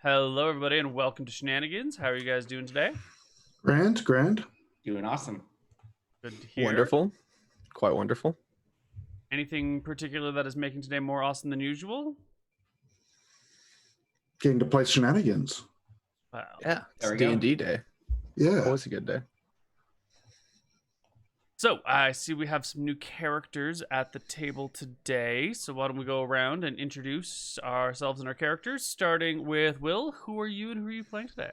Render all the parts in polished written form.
Hello, everybody, and welcome to Shenanigans. How are you guys doing today? Grand. Doing awesome. Good to hear. Wonderful. Quite wonderful. Anything particular that is making today more awesome than usual? Getting to play Shenanigans. Wow. Yeah, it's There we go. D&D day. Yeah. Always a good day. So, I see we have some new characters at the table today. So, why don't we go around and introduce ourselves and our characters, starting with Will. Who are you and who are you playing today?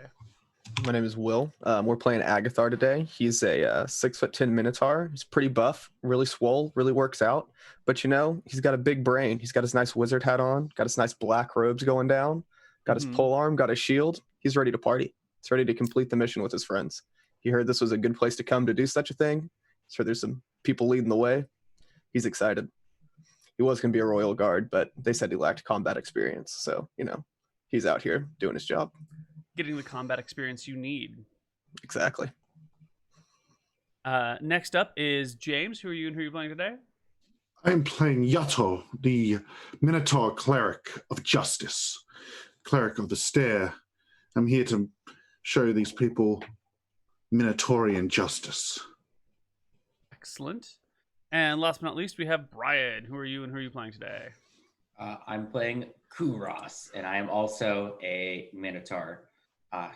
My name is Will. We're playing Agathar today. He's a 6'10" Minotaur. He's pretty buff, really swole, really works out. But he's got a big brain. He's got his nice wizard hat on, got his nice black robes going down, got his pole arm, got his shield. He's ready to party. He's ready to complete the mission with his friends. He heard this was a good place to come to do such a thing. So there's some people leading the way. He's excited. He was going to be a royal guard, but they said he lacked combat experience. So, he's out here doing his job. Getting the combat experience you need. Exactly. Next up is James. Who are you and who are you playing today? I'm playing Yato, the Minotaur cleric of justice, cleric of the stair. I'm here to show these people Minotaurian justice. Excellent. And last but not least, we have Bryan. Who are you and who are you playing today? I'm playing Kuros, and I am also a Minotaur,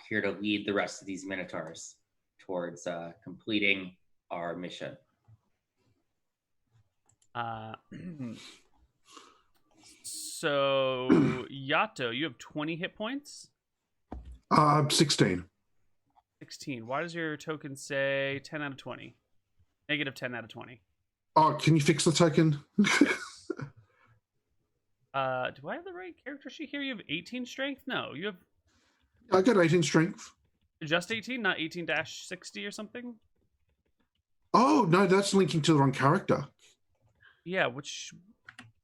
here to lead the rest of these Minotaurs towards completing our mission. So, Yato, you have 20 hit points? 16. 16. Why does your token say 10 out of 20? Negative 10 out of 20. Oh, can you fix the token? Do I have the right character sheet here? You have 18 strength? No, you have I got 18 strength. just 18, not 18-60 or something? Oh, no, that's linking to the wrong character. Yeah,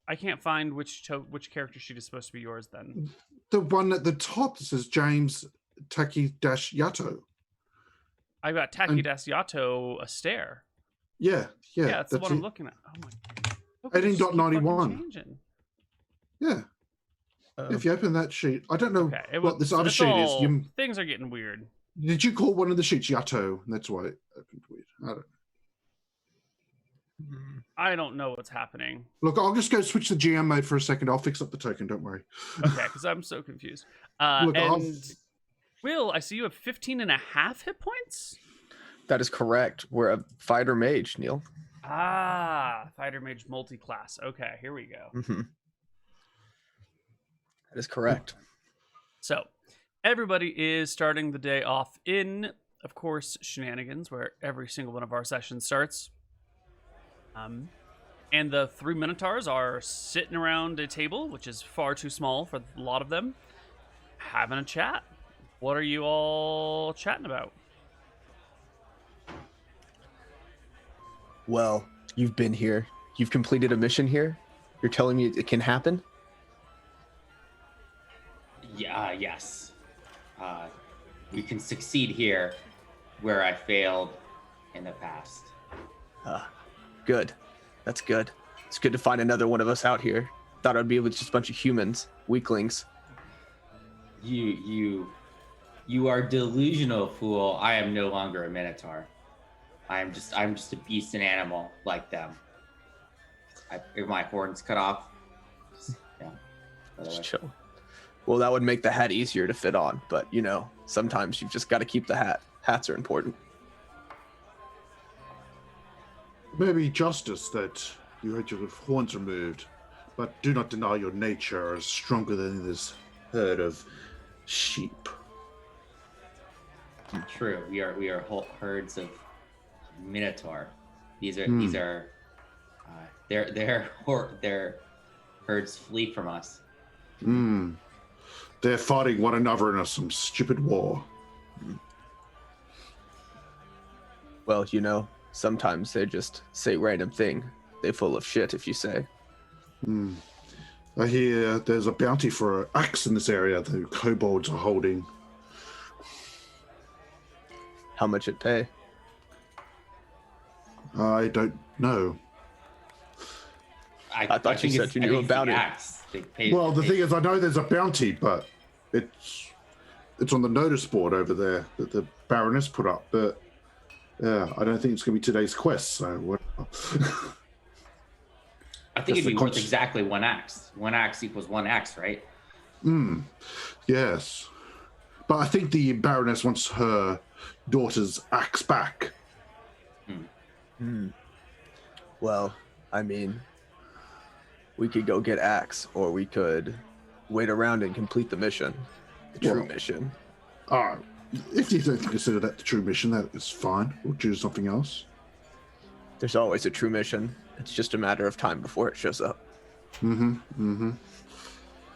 I can't find which character sheet is supposed to be yours then. The one at the top that says James Taki-Yato. I've got Taki-Yato Astaire. Yeah, That's the one I'm looking at. Oh my god. 18.91. Yeah. If you open that sheet, I don't know what this other sheet is. Things are getting weird. Did you call one of the sheets Yato? That's why it opened weird. I don't know. I don't know what's happening. Look, I'll just go switch the GM mode for a second. I'll fix up the token. Don't worry. Okay, because I'm so confused. Will, I see you have 15 and a half hit points? That is correct. We're a fighter mage, Neal. Fighter mage multi-class. Okay, here we go. Mm-hmm. That is correct. So, everybody is starting the day off in, of course, Shenanigans, where every single one of our sessions starts. And the 3 Minotaurs are sitting around a table, which is far too small for a lot of them, having a chat. What are you all chatting about? Well, you've been here. You've completed a mission here. You're telling me it can happen? Yeah, yes. We can succeed here where I failed in the past. Good. That's good. It's good to find another one of us out here. Thought I'd be with just a bunch of humans, weaklings. You are delusional, fool. I am no longer a Minotaur. I'm just a beast and animal like them. If my horns cut off, Just chill. Well, that would make the hat easier to fit on, but sometimes you've just got to keep the hat. Hats are important. Maybe justice that you had your horns removed, but do not deny your nature is stronger than this herd of sheep. True. We are whole herds of Minotaur. These are their herds flee from us. They're fighting one another in some stupid war. Well, sometimes they just say random thing. They full of shit, if you say. I hear there's a bounty for an axe in this area the kobolds are holding. How much it pay? I don't know. I thought you said you knew about it. Well, the thing is, I know there's a bounty, but it's it's on the notice board over there that the Baroness put up, but yeah, I don't think it's going to be today's quest. So I think Just it'd be the worth exactly 1 axe. 1 axe equals 1 axe, right? Yes, but I think the Baroness wants her daughter's axe back. Well, I mean, we could go get axe, or we could wait around and complete the mission, the true mission. If you don't consider that the true mission, that is fine. We'll choose something else. There's always a true mission. It's just a matter of time before it shows up.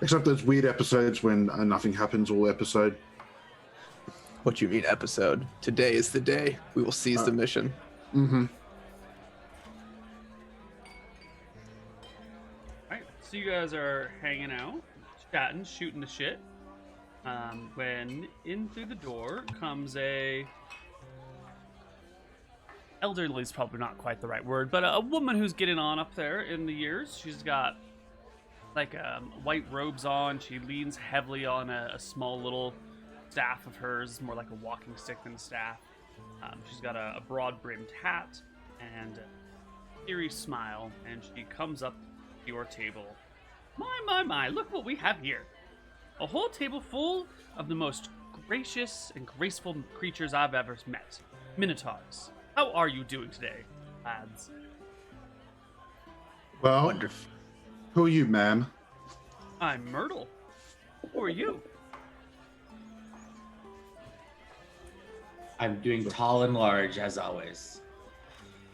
Except those weird episodes when nothing happens all episode. What you mean episode? Today is the day. We will seize the mission. Alright, so you guys are hanging out, chatting, shooting the shit. When in through the door comes a... elderly is probably not quite the right word, but a woman who's getting on up there in the years. She's got like white robes on. She leans heavily on a small little staff of hers, more like a walking stick than a staff. She's got a broad-brimmed hat and a eerie smile, and she comes up to your table. My, look what we have here. A whole table full of the most gracious and graceful creatures I've ever met. Minotaurs. How are you doing today, lads? Well, Wonderful. Who are you, ma'am? I'm Myrtle. Who are you? I'm doing tall and large, as always.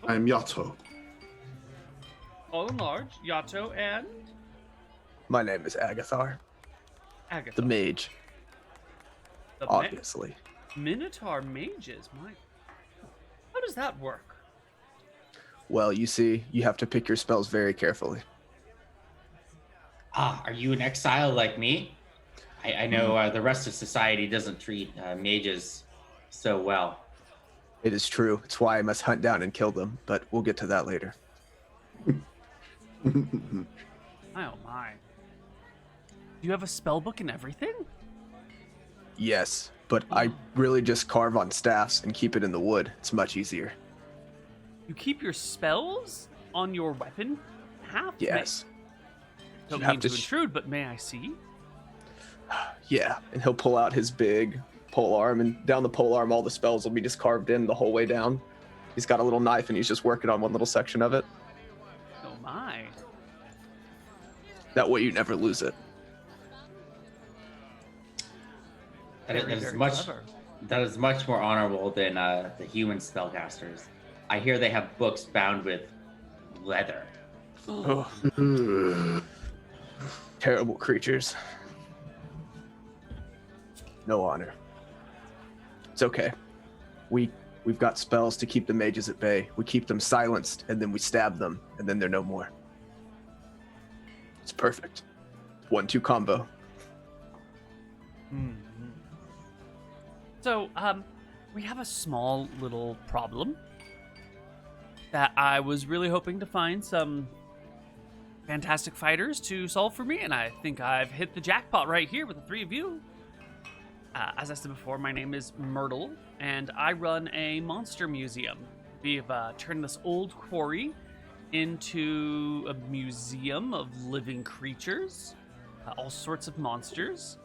I'm Yato. All and large, Yato, and My name is Agathar, Agatha. the mage, The obviously. Minotaur mages, my... How does that work? Well, you see, you have to pick your spells very carefully. Are you an exile like me? I know the rest of society doesn't treat mages so well. It is true. It's why I must hunt down and kill them, but we'll get to that later. Oh my. You have a spell book and everything? Yes, but I really just carve on staffs and keep it in the wood. It's much easier. You keep your spells on your weapon? Yes. Don't You have mean to to intrude, but may I see? Yeah, and he'll pull out his big pole arm, and down the pole arm, all the spells will be just carved in the whole way down. He's got a little knife, and he's just working on one little section of it. Oh my. That way you never lose it. Very, That is very much. clever. That is much more honorable than the human spellcasters. I hear they have books bound with leather. Oh, Ugh. terrible creatures. No honor. It's okay. We've got spells to keep the mages at bay. We keep them silenced, and then we stab them, and then they're no more. It's perfect. 1-2 combo. Mhm. So, we have a small little problem that I was really hoping to find some fantastic fighters to solve for me, and I think I've hit the jackpot right here with the three of you. As I said before, my name is Myrtle, and I run a monster museum. We've turned this old quarry into a museum of living creatures, all sorts of monsters.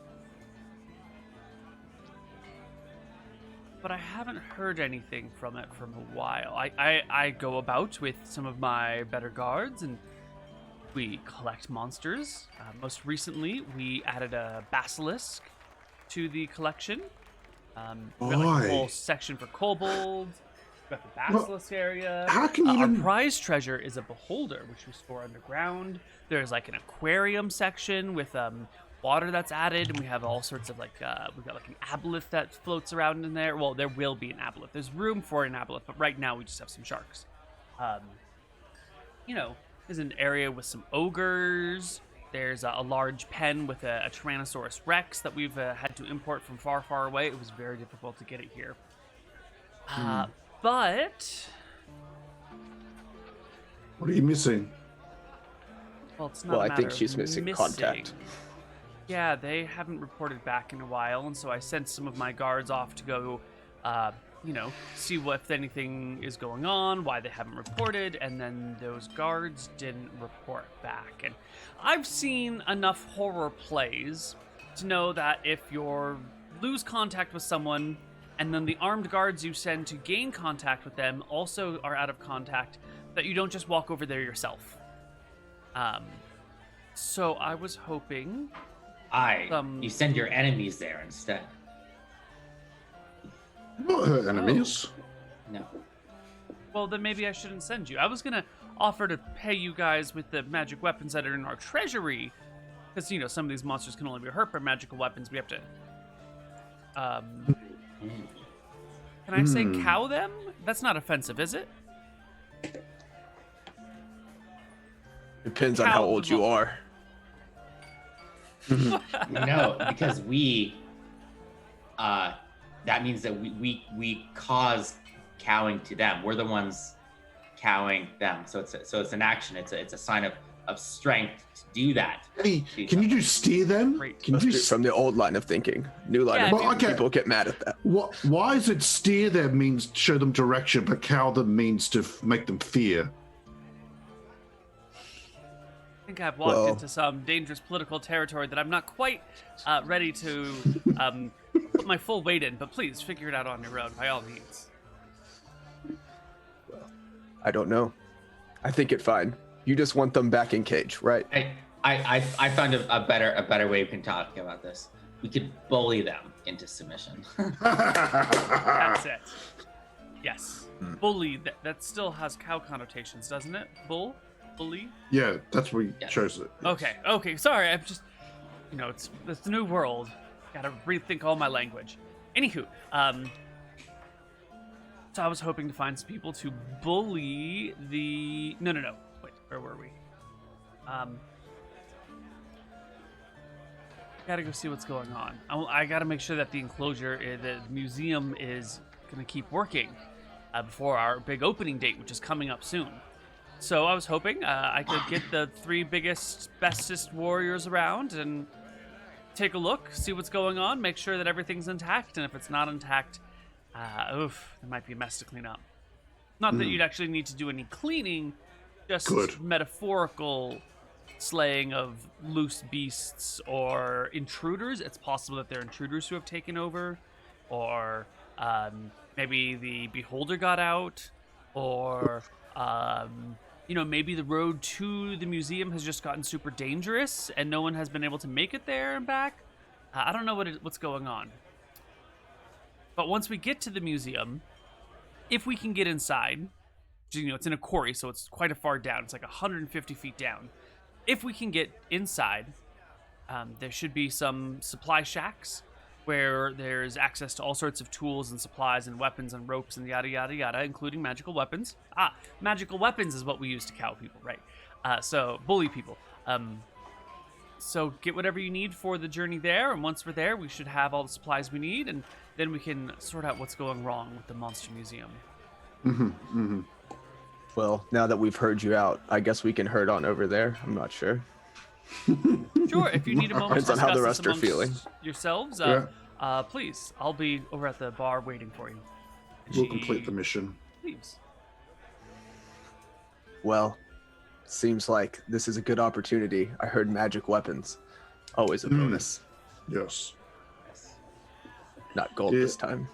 But I haven't heard anything from it from a while. I go about with some of my better guards, and we collect monsters. Most recently, we added a basilisk to the collection. We've got like a whole section for kobolds. We've got the basilisk area. How can you Our even... prize treasure is a beholder, which we store underground. There's like an aquarium section with water that's added, and we have all sorts of like we've got like an aboleth that floats around in there. Well, there will be an aboleth. There's room for an aboleth, but right now we just have some sharks. There's an area with some ogres. There's a large pen with a Tyrannosaurus Rex that we've had to import from far, far away. It was very difficult to get it here. But What are you missing? well, it's not. Well, a I think matter she's of missing contact. Yeah, they haven't reported back in a while, and so I sent some of my guards off to go, see if anything is going on, why they haven't reported, and then those guards didn't report back. And I've seen enough horror plays to know that if you lose contact with someone, and then the armed guards you send to gain contact with them also are out of contact, that you don't just walk over there yourself. So I was hoping... You send your enemies there instead. Not her enemies. No. Well, then maybe I shouldn't send you. I was gonna offer to pay you guys with the magic weapons that are in our treasury, because some of these monsters can only be hurt by magical weapons. We have to. Can I say cow them? That's not offensive, is it? Depends on how old you are. No, because that means that we cause cowing to them. We're the ones cowing them. So it's an action. It's a sign of strength to do that. Hey, can you do steer them? Great. Can you From the old line of thinking. New line of thinking. People get mad at that. Why is it steer them means show them direction, but cow them means to make them fear? I think I've walked into some dangerous political territory that I'm not quite ready to put my full weight in, but please figure it out on your own, by all means. Well, I don't know. I think it's fine. You just want them back in cage, right? I found a better way we can talk about this. We could bully them into submission. That's it. Yes. Bully, that still has cow connotations, doesn't it? Bully? Yeah, that's where we chose it. Yes. Okay. Sorry, I'm just, it's the new world. Gotta rethink all my language. Anywho, so I was hoping to find some people to bully the... No. Wait, where were we? Gotta go see what's going on. I gotta make sure that the enclosure, the museum is gonna keep working before our big opening date, which is coming up soon. So I was hoping I could get the 3 biggest, bestest warriors around and take a look, see what's going on, make sure that everything's intact, and if it's not intact, there might be a mess to clean up. Not that you'd actually need to do any cleaning, just metaphorical slaying of loose beasts or intruders. It's possible that they're intruders who have taken over, or maybe the beholder got out, or... maybe the road to the museum has just gotten super dangerous and no one has been able to make it there and back. I don't know what's going on. But once we get to the museum, if we can get inside, it's in a quarry, so it's quite a far down. It's like 150 feet down. If we can get inside, there should be some supply shacks where there's access to all sorts of tools and supplies and weapons and ropes and yada, yada, yada, including magical weapons. Magical weapons is what we use to cow people, right? So bully people. So get whatever you need for the journey there, and once we're there, we should have all the supplies we need, and then we can sort out what's going wrong with the Monster Museum. Well, now that we've heard you out, I guess we can herd on over there. I'm not sure. Sure, if you need a moment Depends to on how the discuss rest this are feeling. yourselves, please, I'll be over at the bar waiting for you. We'll complete the mission. Please. Well, seems like this is a good opportunity. I heard magic weapons. Always a bonus. Yes. Not gold this time.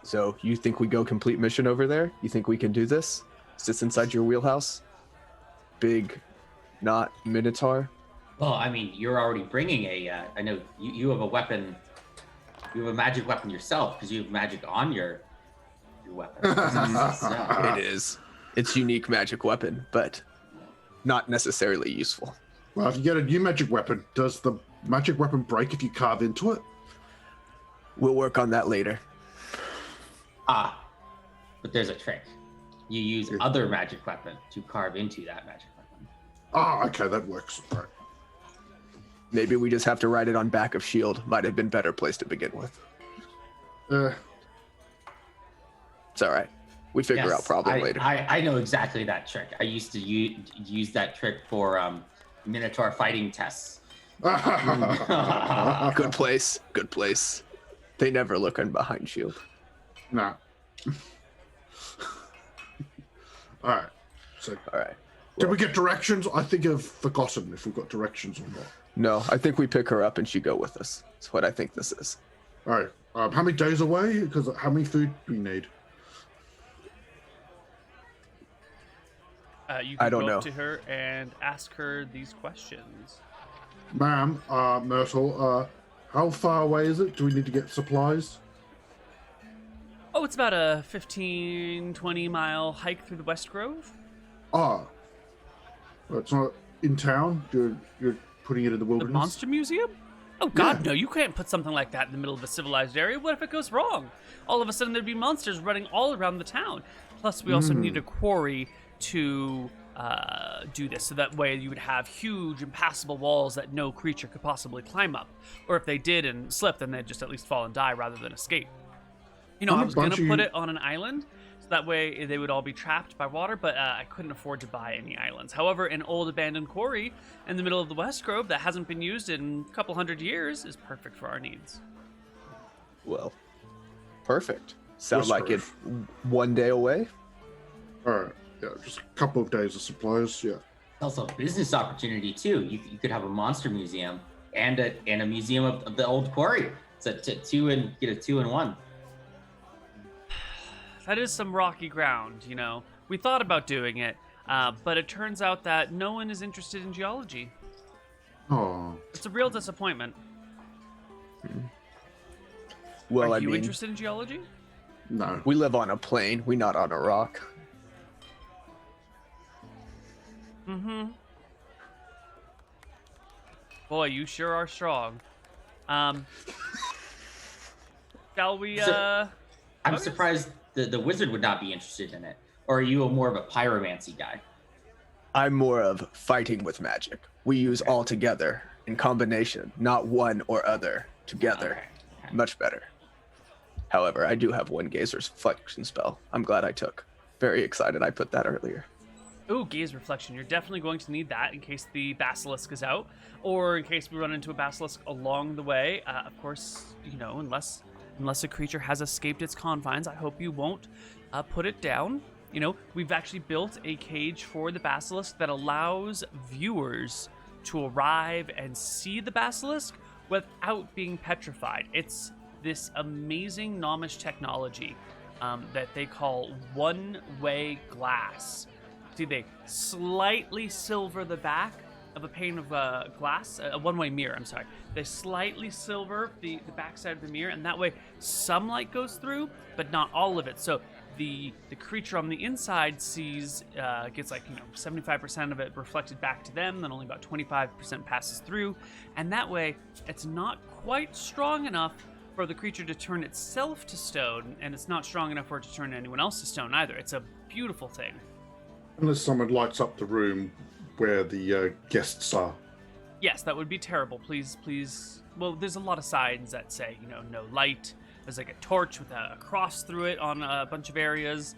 So, you think we go complete mission over there? You think we can do this? Is this inside your wheelhouse? Big, not Minotaur? Well, I mean, you're already bringing I know you have a weapon. You have a magic weapon yourself because you have magic on your weapon. So. It is. It's unique magic weapon, but not necessarily useful. Well, if you get a new magic weapon, does the magic weapon break if you carve into it? We'll work on that later. But there's a trick. You use other magic weapon to carve into that magic weapon. Okay, that works. All right. Maybe we just have to write it on back of shield. Might have been better place to begin with. It's all right. We figure out problem later. I know exactly that trick. I used to use that trick for Minotaur fighting tests. Good place. Good place. They never look in behind shield. Nah. All right. So, All right. did we get directions? I think I've forgotten if we've got directions or not. No, I think we pick her up and she go with us. That's what I think this is. All right. How many days away? Because how many food do we need? You I can don't go know. up to her and ask her these questions. Ma'am, Myrtle, how far away is it? Do we need to get supplies? Oh, it's about a 15, 20-mile hike through the West Grove. Well, it's not in town. You're putting it in the The wilderness. Monster Museum? Oh, God, Yeah. no, you can't put something like that in the middle of a civilized area. What if it goes wrong? All of a sudden, there'd be monsters running all around the town. Plus, we also need a quarry to do this, so that way you would have huge, impassable walls that no creature could possibly climb up. Or if they did and slip, then they'd just at least fall and die rather than escape. You know, I'm I a was going bunch to of put you- it on an island, so that way they would all be trapped by water, but I couldn't afford to buy any islands. However, an old abandoned quarry in the middle of the West Grove that hasn't been used in a couple hundred years is perfect for our needs. Well, perfect. Sound West like it Grove. 1 day away? All right. Yeah, just a couple of days of supplies. Yeah. It's also a business opportunity too. You could have a monster museum and a museum of the old quarry. It's a two and get a 2-in-1. That is some rocky ground, you know. We thought about doing it, but it turns out that no one is interested in geology. Oh. It's a real disappointment. Well, Are I you mean, interested in geology? No. we live on a plain. We not on a rock. Mm-hmm. Boy, you sure are strong. Shall we, I'm okay. surprised the wizard would not be interested in it. Or are you more of a pyromancy guy? I'm more of fighting with magic. We use all together in combination, not one or other. Together. Okay. Much better. However, I do have one gazer's reflection spell. I'm glad I took. Very excited I put that earlier. Ooh, gaze reflection. You're definitely going to need that in case the basilisk is out, or in case we run into a basilisk along the way. Of course, you know, unless a creature has escaped its confines, I hope you won't put it down. You know, we've actually built a cage for the basilisk that allows viewers to arrive and see the basilisk without being petrified. It's this amazing Nomish technology that they call one-way glass. See, they slightly silver the back of a pane of glass, a one-way mirror, I'm sorry. They slightly silver the backside of the mirror, and that way some light goes through, but not all of it. So the creature on the inside sees, gets like, 75% of it reflected back to them, then only about 25% passes through. And that way, it's not quite strong enough for the creature to turn itself to stone, and it's not strong enough for it to turn anyone else to stone either. It's a beautiful thing. Unless someone lights up the room where the guests are. Yes, that would be terrible. Please. Well, there's a lot of signs that say, no light. There's like a torch with a cross through it on a bunch of areas.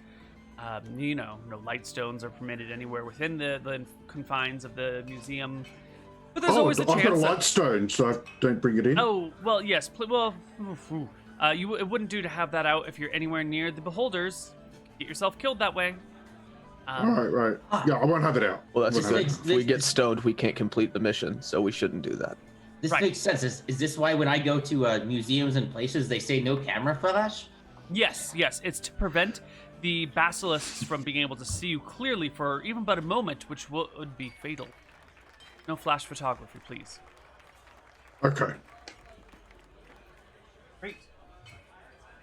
No light stones are permitted anywhere within the confines of the museum. But there's always a I've got a chance light that... stone, so I don't bring it in. Oh, well, yes. It wouldn't do to have that out if you're anywhere near the beholders. Get yourself killed that way. Right. Yeah, I won't have it out. Well, that's Won't the have thing. it. If we get stoned, we can't complete the mission, so we shouldn't do that. This Right. makes sense. Is this why when I go to museums and places, they say no camera flash? Yes. It's to prevent the basilisks from being able to see you clearly for even but a moment, which would be fatal. No flash photography, please. Okay. Great.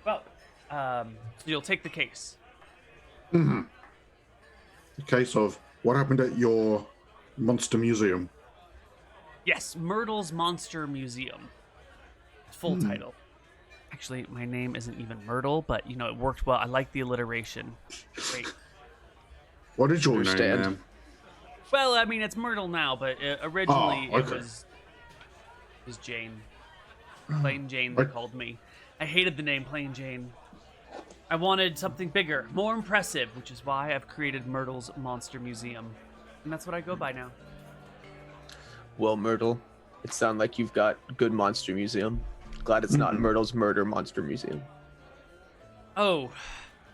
Well, so you'll take the case. The case of what happened at your monster museum. Yes, Myrtle's Monster Museum. Full title. Actually, my name isn't even Myrtle, but it worked well. I like the alliteration. Great. What is your name, Understand. ma'am? Well, I mean, it's Myrtle now, but originally it okay. was Jane. Plain Jane, they called me. I hated the name Plain Jane. I wanted something bigger, more impressive, which is why I've created Myrtle's Monster Museum. And that's what I go by now. Well, Myrtle, it sounds like you've got good monster museum. Glad it's not Myrtle's Murder Monster Museum. Oh,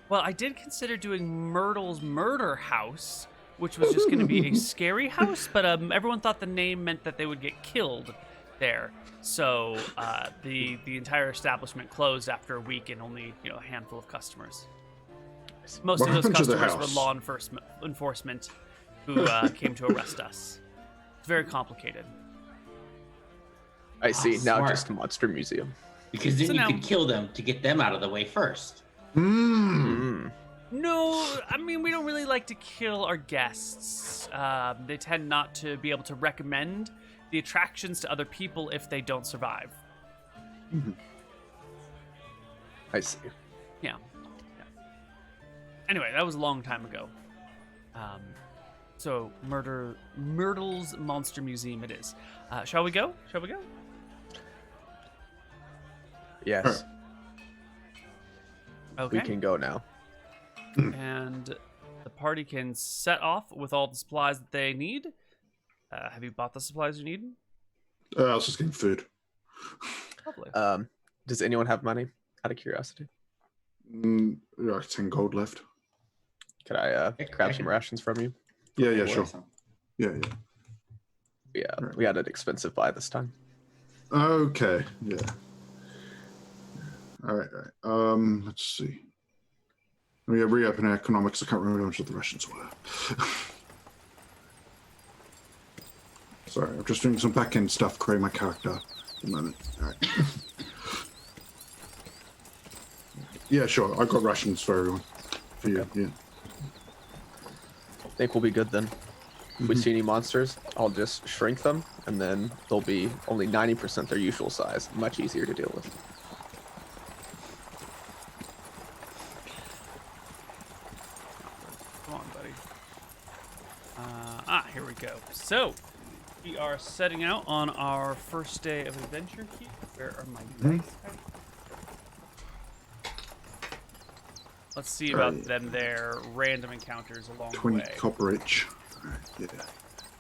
well, I did consider doing Myrtle's Murder House, which was just going to be a scary house, but everyone thought the name meant that they would get killed there. So the entire establishment closed after a week and only a handful of customers. Most of those customers were law enforcement who came to arrest us. It's very complicated. I see. Now Smart. just a monster museum. Because then So you now- could kill them to get them out of the way first. Mm. No, I mean, we don't really like to kill our guests. They tend not to be able to recommend the attractions to other people if they don't survive. I see. Yeah. Anyway, that was a long time ago. So, Myrtle's Monster Museum it is. Shall we go? Yes, Okay. we can go now. And the party can set off with all the supplies that they need. Have you bought the supplies you need? I was just getting food. Lovely. Does anyone have money? Out of curiosity, Like 10 gold left. could I grab some rations from you? Yeah, sure. Yeah. Yeah, Right. we had an expensive buy this time. Okay, yeah. All right. Let's see. We reopen our economics. I can't remember how much the Russians were. Sorry, I'm just doing some back end stuff, creating my character at the moment. All right. Yeah, sure. I got rations for everyone. For you, yeah. I think we'll be good then. If we see any monsters, I'll just shrink them, and then they'll be only 90% their usual size. Much easier to deal with. Come on, buddy. Here we go. So, we are setting out on our first day of adventure here. Where are my dice? Let's see about them there. Random encounters along 20 the way. copper each. All right, yeah.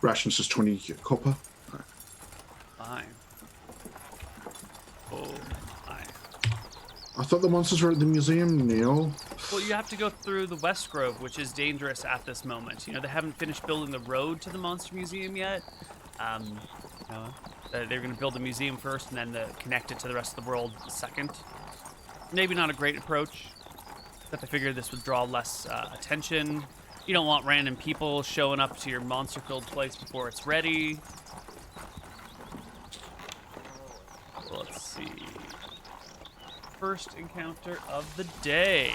Rations is 20 copper. All right. Fine. Oh my. I thought the monsters were at the museum, Neal. Well, you have to go through the West Grove, which is dangerous at this moment. They haven't finished building the road to the Monster Museum yet. They're going to build the museum first and then connect it to the rest of the world second. Maybe not a great approach, but I figured this would draw less attention. You don't want random people showing up to your monster-filled place before it's ready. Let's see. First encounter of the day.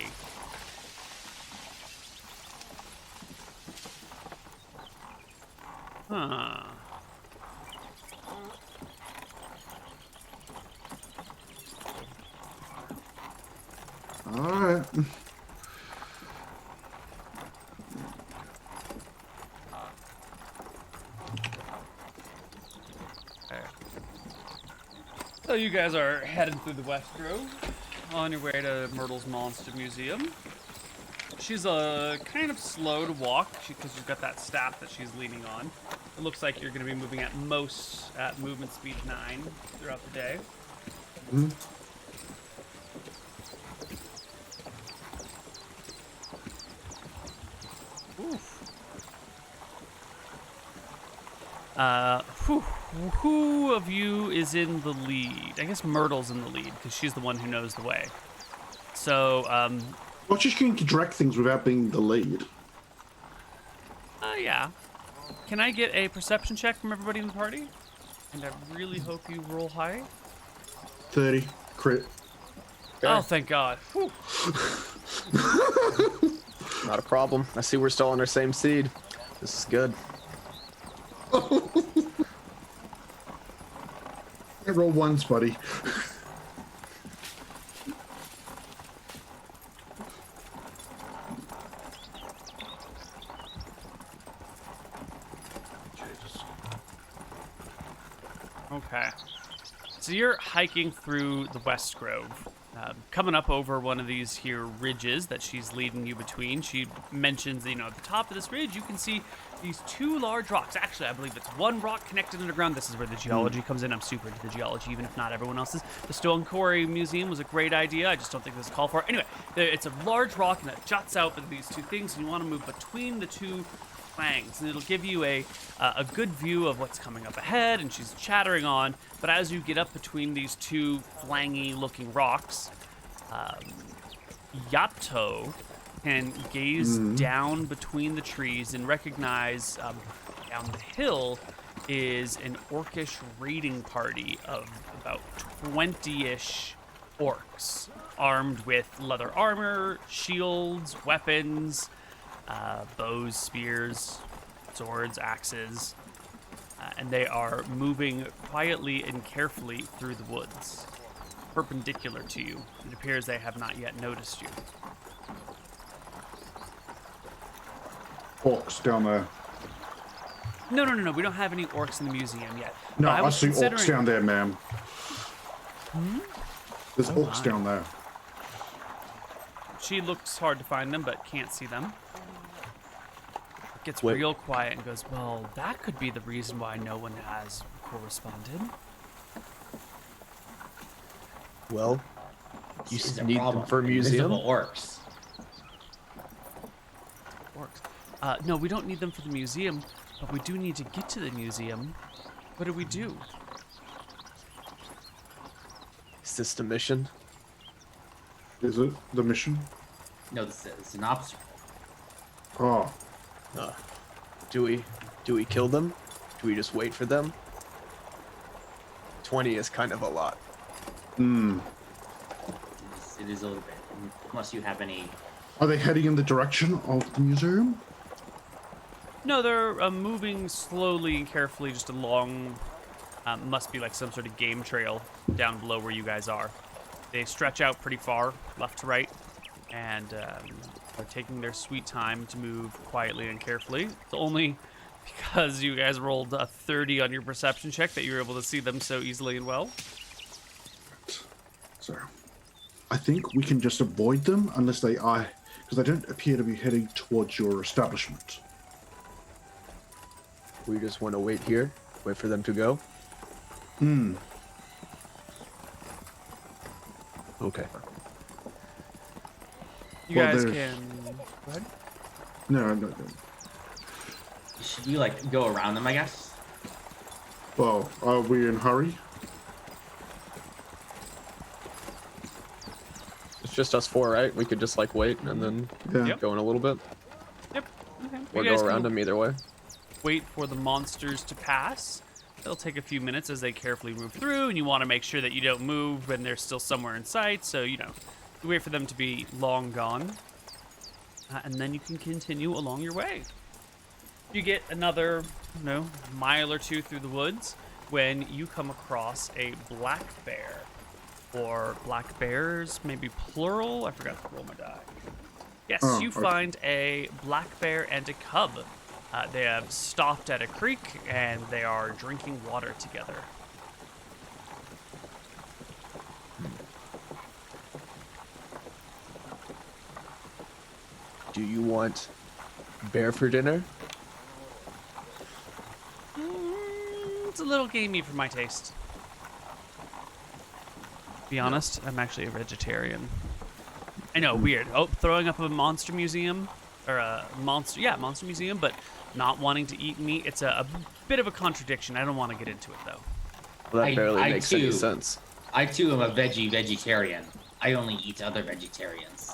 Huh. All right. So you guys are heading through the West Grove on your way to Myrtle's Monster Museum. She's kind of slow to walk because she's got that staff that she's leaning on. It looks like you're going to be moving at movement speed 9 throughout the day. Who of you is in the lead? I guess Myrtle's in the lead because she's the one who knows the way. So, Well, she's going to direct things without being the lead. yeah. Can I get a perception check from everybody in the party? And I really hope you roll high. 30 crit. Oh, thank God. Whew. Not a problem. I see we're still on our same seed. This is good. I roll ones, buddy. Okay. So you're hiking through the West Grove. coming up over one of these here ridges that she's leading you between. She mentions, at the top of this ridge, you can see these 2 large rocks. Actually, I believe it's 1 rock connected underground. This is where the geology comes in. I'm super into the geology, even if not everyone else is. The Stone Quarry Museum was a great idea. I just don't think there's a call for it. Anyway, it's a large rock, and it juts out with these 2 things, and you want to move between the 2 flanks, and it'll give you a good view of what's coming up ahead. And she's chattering on, but as you get up between these 2 flangy-looking rocks, Yato can gaze down between the trees and recognize down the hill is an orcish raiding party of about 20-ish orcs, armed with leather armor, shields, weapons, bows, spears, swords, axes, and they are moving quietly and carefully through the woods, perpendicular to you. It appears they have not yet noticed you. Orcs down there. No. We don't have any orcs in the museum yet. No, But I was see orcs considering- down there, ma'am. There's orcs my. down there. She looks hard to find them, but can't see them. Gets Wait. real quiet and goes, well, that could be the reason why no one has corresponded. Well, you This is a need problem. them for a museum? Invisible orcs. Orcs. No, we don't need them for the museum, but we do need to get to the museum. What do we do? Is this the mission? Is it the mission? No, this is an obstacle. Oh, Do we kill them? Do we just wait for them? 20 is kind of a lot. It is a little bit. Unless you have any. are they heading in the direction of the museum? No, they're moving slowly and carefully just along, must be like some sort of game trail down below where you guys are. They stretch out pretty far, left to right, and are taking their sweet time to move quietly and carefully. It's only because you guys rolled a 30 on your perception check that you were able to see them so easily and well. So, I think we can just avoid them unless they are, because they don't appear to be heading towards your establishment. We just want to wait here, wait for them to go. Okay. You Well, guys there's- can... Go ahead. No. Should we like go around them? I guess. Well, are we in a hurry? It's just us 4, right? We could just like wait and then Yeah. Yep. go in a little bit. Yep. Okay. Or You guys go can around them either way. wait for the monsters to pass. It'll take a few minutes as they carefully move through, and you want to make sure that you don't move when they're still somewhere in sight. So, you wait for them to be long gone, and then you can continue along your way. You get another, mile or 2 through the woods when you come across a black bear, or black bears, maybe plural. I forgot to roll my die. Yes, Oh, you okay. find a black bear and a cub. They have stopped at a creek and they are drinking water together. Do you want bear for dinner? It's a little gamey for my taste. Be honest, I'm actually a vegetarian. I know, weird. Oh, throwing up a monster museum, or a monster museum, but not wanting to eat meat. It's a bit of a contradiction. I don't want to get into it though. Well, that I- barely I makes any too. sense. I too am a vegetarian. I only eat other vegetarians.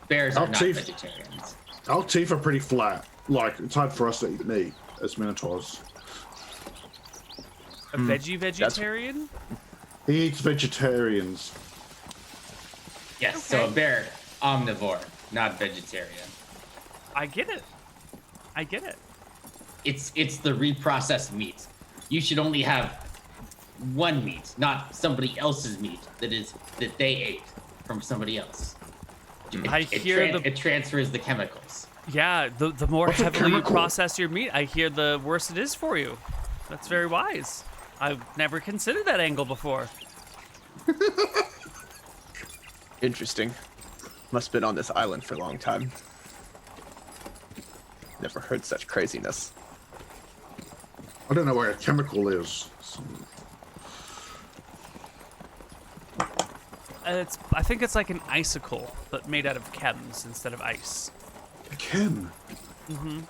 Bears are I'll not see- vegetarians. Our teeth are pretty flat. Like, it's hard for us to eat meat as minotaurs. A vegetarian? He eats vegetarians. Yes, so a Okay. bear, omnivore, not vegetarian. I get it. I get it. It's the reprocessed meat. You should only have one meat, not somebody else's meat that they ate from somebody else. I hear the- it transfers the chemicals. Yeah, the more What's a heavily you chemical? process your meat, I hear the worse it is for you. That's very wise. I've never considered that angle before. Interesting. Must have been on this island for a long time. Never heard such craziness. I don't know where a chemical is. I think it's like an icicle, but made out of chems instead of ice. A chem? Mm-hmm.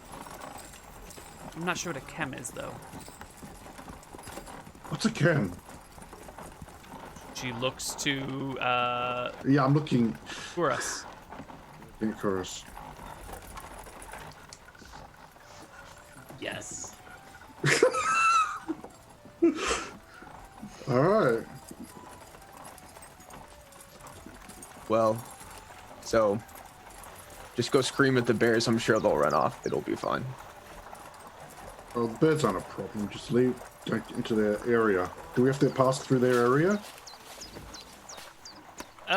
I'm not sure what a chem is, though. What's a chem? She looks to, Yeah, I'm looking. Kuras. In chorus. Yes. All right. Well, so just go scream at the bears. I'm sure they'll run off. It'll be fine. Well, the birds aren't a problem. Just leave into their area. Do we have to pass through their area?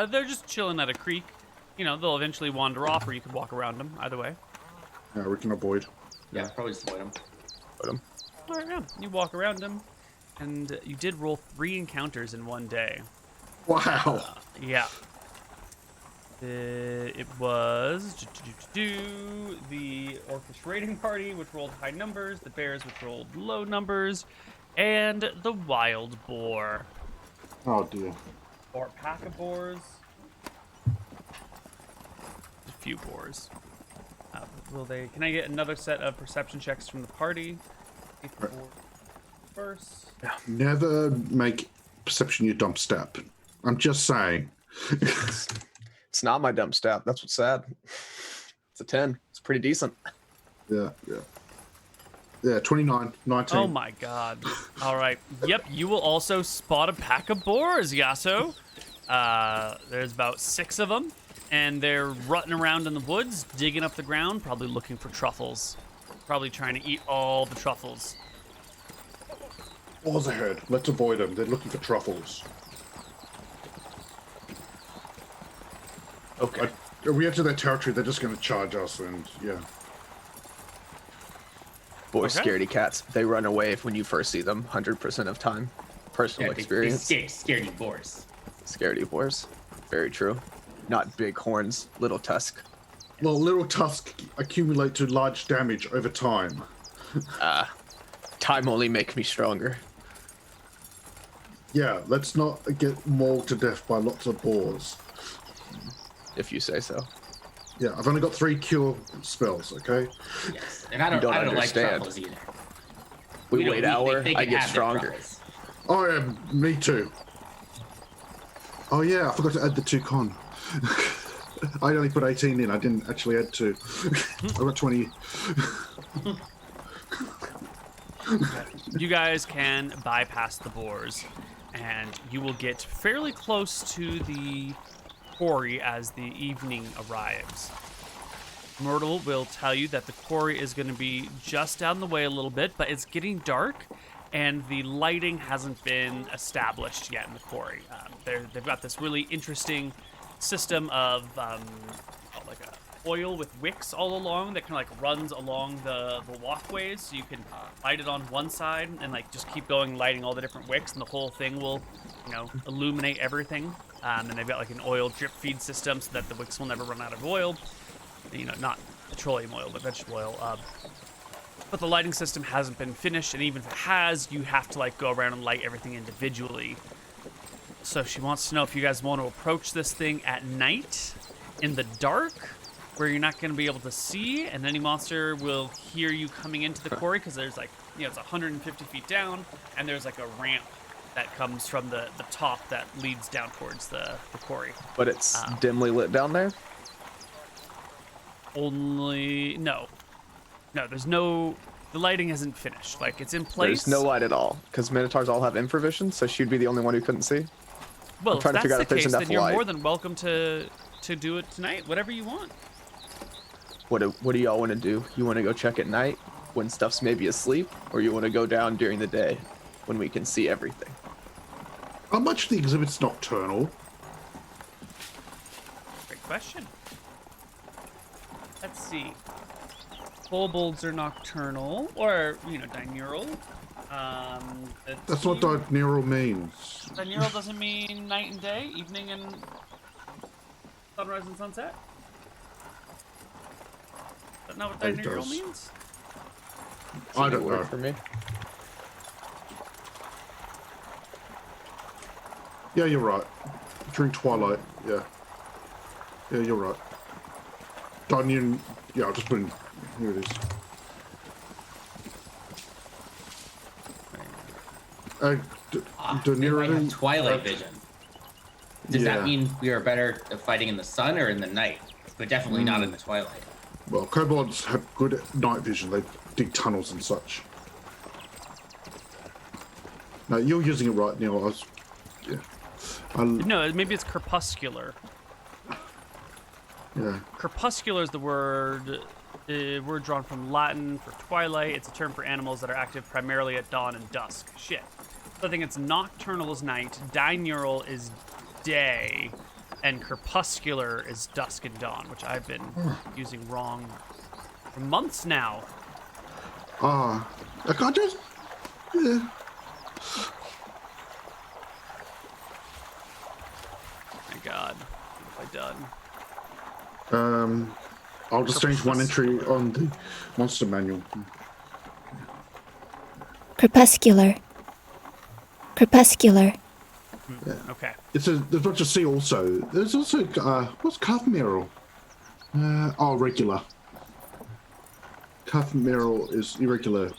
They're just chilling at a creek. You know, they'll eventually wander off, or you can walk around them. Either way. Yeah, we can avoid. Yeah, probably just avoid them. Put 'em. All right, yeah. You walk around them, and you did roll 3 encounters in one day. Wow. Yeah. It was the Orcish raiding party, which rolled high numbers, the bears, which rolled low numbers, and the wild boar. Oh dear. Or pack of boars. A few boars. Will they? Can I get another set of perception checks from the party? First. Never make perception your dump step. I'm just saying. It's not my dump stat. That's what's sad. It's a 10. It's pretty decent. Yeah. Yeah, 29, 19. Oh my god. All right. Yep, you will also spot a pack of boars, Yasso. There's about 6 of them, and they're rutting around in the woods, digging up the ground, probably looking for truffles. Probably trying to eat all the truffles. Boars ahead. Let's avoid them. They're looking for truffles. Okay. If we enter their territory, they're just going to charge us, and yeah. Boy, Okay. scaredy cats. They run away when you first see them 100% of time. Personal experience. They scaredy boars. Scaredy boars. Very true. Not big horns, little tusk. Well, little tusks accumulate to large damage over time. Time only make me stronger. Yeah, let's not get mauled to death by lots of boars. If you say so. Yeah, I've only got 3 cure spells, okay? Yes. And I don't like understand. truffles either. We don't wait need- hour, they I can get have their stronger. truffles. Oh, yeah, me too. Oh, yeah, I forgot to add the 2 con. I only put 18 in, I didn't actually add 2. I got 20. You guys can bypass the boars, and you will get fairly close to the quarry as the evening arrives. Myrtle will tell you that the quarry is going to be just down the way a little bit, but it's getting dark, and the lighting hasn't been established yet in the quarry. They've got this really interesting system of like a oil with wicks all along that kind of like runs along the walkways, so you can light it on one side and like just keep going lighting all the different wicks, and the whole thing will, you know, illuminate everything. And they've got like an oil drip feed system so that the wicks will never run out of oil. You know, not petroleum oil, but vegetable oil. But the lighting system hasn't been finished, and even if it has, you have to like go around and light everything individually. So she wants to know if you guys want to approach this thing at night in the dark, where you're not going to be able to see, and any monster will hear you coming into the quarry, because there's like, you know, it's 150 feet down, and there's like a ramp that comes from the top that leads down towards the quarry. But it's dimly lit down there? No, there's no, the lighting isn't finished. Like, it's in place. There's no light at all, because Minotaurs all have infravision, so she'd be the only one who couldn't see. Well, I'm trying to if figure out that's if the there's case, enough then you're light. more than welcome to do it tonight. Whatever you want. What do y'all want to do? You want to go check at night when stuff's maybe asleep, or you want to go down during the day when we can see everything? How much of the exhibit's nocturnal? Great question. Let's see. Kobolds are nocturnal, or, you know, diurnal. That's what diurnal means. Diurnal doesn't mean night and day, evening and Sunrise and sunset? Is that not what It diurnal does. means? I It's a don't new word know. for me. Yeah, you're right. During twilight, yeah. Yeah, you're right. Dunyan, yeah, I'll just put in, here it is. They might Dunyan, have twilight vision. Does that yeah. mean we are better at fighting in the sun or in the night? But definitely not in the twilight. well, kobolds have good night vision. They dig tunnels and such. No, you're using it right, Neal. Yeah. No, maybe it's crepuscular. Yeah. Crepuscular is the word drawn from Latin for twilight. It's a term for animals that are active primarily at dawn and dusk. Shit. So I think it's nocturnal is night, diurnal is day, and crepuscular is dusk and dawn, which I've been using wrong for months now. I can't just. Yeah. My God, what have I done? I'll just change one entry on the monster manual. Crepuscular. Crepuscular. Okay. There's not just C also. There's also what's Cuff Merrill? Regular. Cuff Merrill is irregular.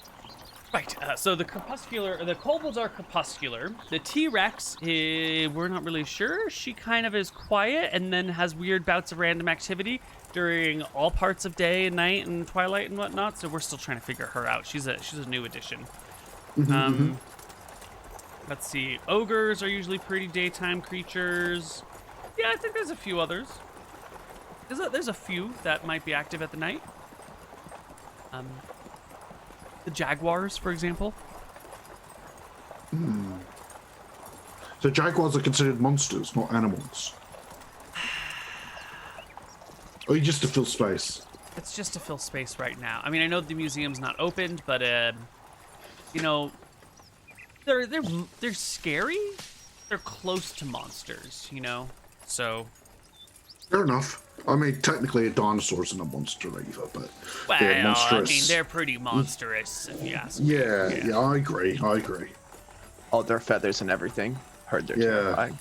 Right, so the kobolds are crepuscular. The T-Rex, we're not really sure. She kind of is quiet and then has weird bouts of random activity during all parts of day and night and twilight and whatnot, so we're still trying to figure her out. She's a new addition. Let's see. Ogres are usually pretty daytime creatures. Yeah, I think there's a few others. There's a few that might be active at the night. The jaguars, for example. So jaguars are considered monsters, not animals. Or just to fill space. It's just to fill space right now. I mean, I know the museum's not opened, but you know, they're scary. They're close to monsters, you know. So. Fair enough. I mean, technically a dinosaur isn't a monster either, but Well, they're monstrous. I mean, they're pretty monstrous, if you ask me. Yeah, I agree. All their feathers and everything. Heard they're Yeah. terrifying.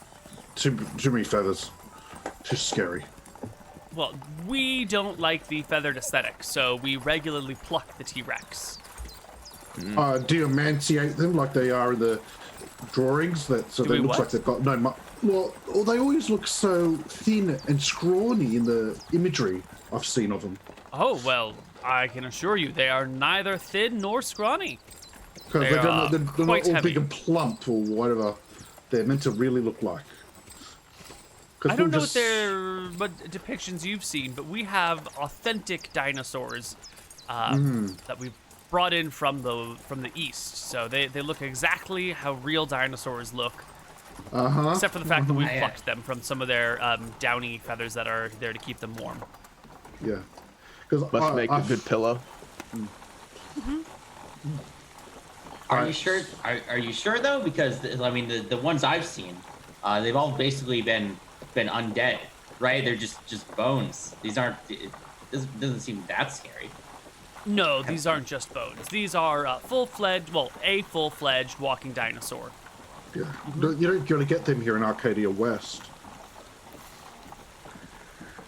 Too many feathers. Too scary. Well, we don't like the feathered aesthetic, so we regularly pluck the T-Rex. Do you emanciate them like they are in the drawings? So Do they we look what? like they've got no. Well, they always look so thin and scrawny in the imagery I've seen of them. Oh, well, I can assure you they are neither thin nor scrawny. Because They they're are not quite all heavy. big and plump or whatever they're meant to really look like. 'Cause I don't know people what depictions you've seen, but we have authentic dinosaurs that we've brought in from the east. So they look exactly how real dinosaurs look, except for the fact that we plucked them from some of their downy feathers that are there to keep them warm. Yeah. Because Must make a good pillow. Are you sure? Are you sure though? Because I mean, the ones I've seen, they've all basically been undead, right? They're just bones. These aren't. It doesn't seem that scary. No, these aren't just bones. These are a full-fledged walking dinosaur. Yeah. You don't gotta get them here in Arcadia West.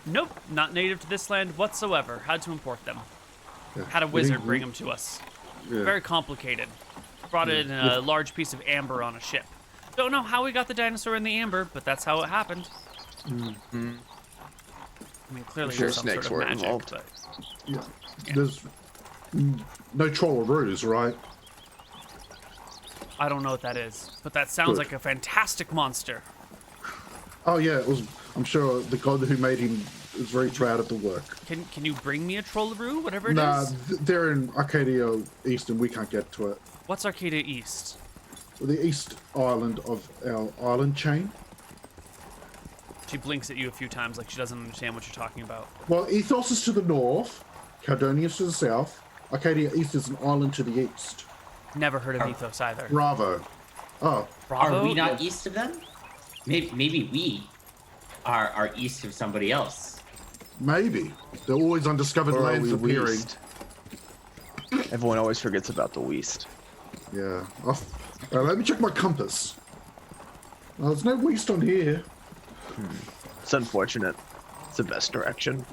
Nope, not native to this land whatsoever. Had to import them. Yeah. Had a wizard bring them to us. Yeah. Very complicated. Brought it in a large piece of amber on a ship. Don't know how we got the dinosaur in the amber, but that's how it happened. I mean, clearly Sure there's some snakes sort were of magic, involved. but Yeah. There's no troll or ruse, right? I don't know what that is. But that sounds Good. like a fantastic monster. Oh yeah, it was. I'm sure the god who made him is very proud of the work. Can you bring me a trollaroo, whatever it is? Nah, they're in Arcadia East, and we can't get to it. What's Arcadia East? The east island of our island chain. She blinks at you a few times like she doesn't understand what you're talking about. Well, Ethos is to the north, Caldonius to the south. Arcadia East is an island to the east. Never heard of Ethos either. Bravo. Oh, Bravo? Are we not east of them? Maybe we. are east of somebody else. Maybe. There are always undiscovered Or are lands we appearing. west? Everyone always forgets about the west. Yeah. Let me check my compass. There's no west on here. It's unfortunate. It's the best direction.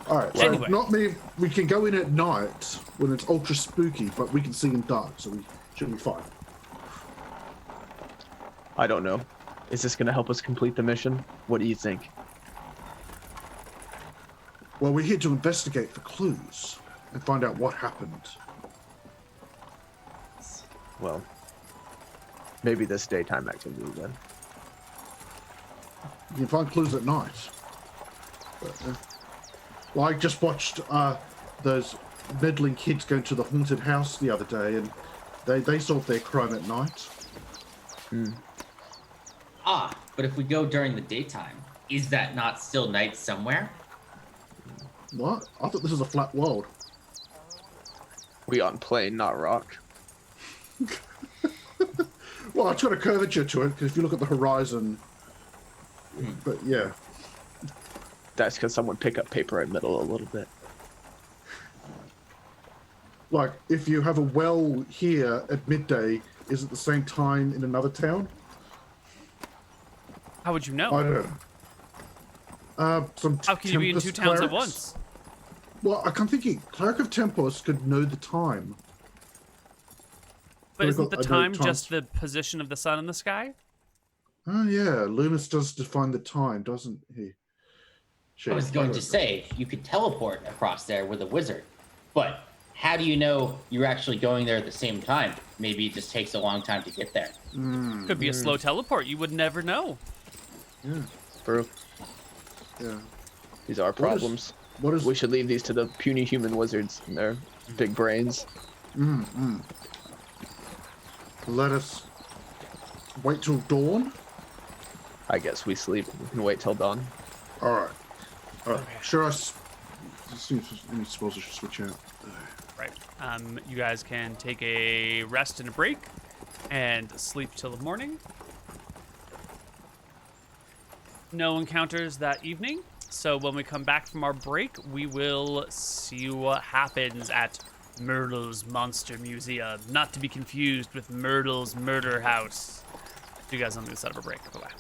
Alright, so Anyway. not me. We can go in at night when it's ultra spooky, but we can see in dark, so we should be fine. I don't know. Is this going to help us complete the mission? What do you think? Well, we're here to investigate for clues and find out what happened. Well, maybe this daytime activity then. You can find clues at night. But, well, I just watched those meddling kids go to the haunted house the other day, and they solved their crime at night. Ah, but if we go during the daytime, is that not still night somewhere? What? I thought this was a flat world. We on plane, not rock. Well, it's got a curvature to it, because if you look at the horizon... But, yeah. That's because someone pick up paper at middle a little bit. Like, if you have a well here at midday, is it the same time in another town? How would you know? I don't know. How can you be in Tempest two towns at clerics? once? Well, I'm thinking, Cleric of Tempest could know the time. But We've isn't got the a time note just the position of the sun in the sky? Oh, yeah. Loomis does define the time, doesn't he? I was going to say, you could teleport across there with a wizard, but how do you know you're actually going there at the same time? Maybe it just takes a long time to get there. Could be a slow teleport. You would never know. Yeah. True. Yeah. These are problems. What is... We should leave these to the puny human wizards and their big brains. Let us wait till dawn? I guess we sleep. We can wait till dawn. All right. All right. Sure, let me suppose I should switch out. Right. You guys can take a rest and a break and sleep till the morning. No encounters that evening. So when we come back from our break, we will see what happens at Myrtle's Monster Museum. Not to be confused with Myrtle's Murder House. See you guys on the other side of a break. Bye-bye.